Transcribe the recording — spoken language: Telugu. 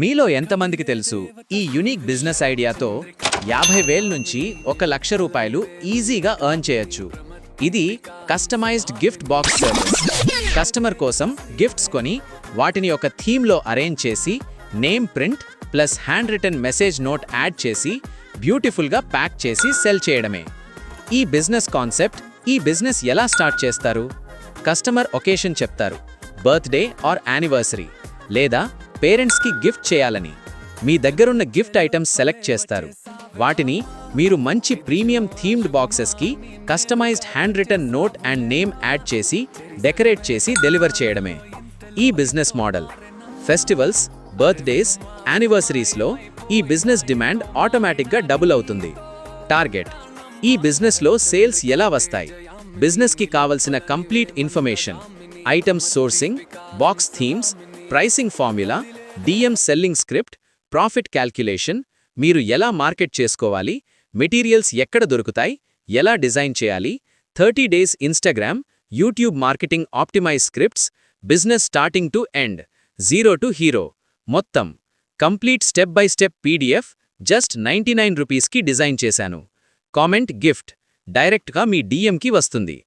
మీలో ఎంతమందికి తెలుసు ఈ యూనిక్ బిజినెస్ ఐడియాతో 50,000 నుంచి 1,00,000 రూపాయలు ఈజీగా ఎర్న్ చేయొచ్చు. ఇది customized gift box service. Customer కోసం గిఫ్ట్స్ కొని వాటిని ఒక థీమ్లో అరేంజ్ చేసి name print plus hand written message note add చేసి బ్యూటిఫుల్గా ప్యాక్ చేసి సెల్ చేయడమే. ఈ బిజినెస్ కాన్సెప్ట్, ఈ బిజినెస్ ఎలా స్టార్ట్ చేస్తారు? కస్టమర్ ఒకేషన్ చెప్తారు, బర్త్డే ఆర్ యానివర్సరీ లేదా పేరెంట్స్కి గిఫ్ట్ చేయాలని. మీ దగ్గరున్న గిఫ్ట్ ఐటమ్స్ సెలెక్ట్ చేస్తారు. వాటిని మీరు మంచి ప్రీమియం థీమ్డ్ బాక్సెస్కి customized hand written note and name add చేసి డెకరేట్ చేసి డెలివర్ చేయడమే. ఈ బిజినెస్ మోడల్ ఫెస్టివల్స్, బర్త్డేస్, యానివర్సరీస్లో ఈ బిజినెస్ డిమాండ్ ఆటోమేటిక్గా డబుల్ అవుతుంది. టార్గెట్: ఈ బిజినెస్లో సేల్స్ ఎలా వస్తాయి? బిజినెస్కి కావలసిన complete information, items sourcing, box themes, pricing formula, DM selling script, profit calculation, మీరు ఎలా మార్కెట్ చేసుకోవాలి, మెటీరియల్స్ ఎక్కడ దొరుకుతాయి, ఎలా డిజైన్ చేయాలి, 30 days Instagram, YouTube marketing optimize scripts, business starting to end, zero to hero మొత్తం complete step by step PDF just 99 రూపీస్కి డిజైన్ చేశాను. కామెంట్ గిఫ్ట్ డైరెక్ట్గా మీ డిఎంకి వస్తుంది.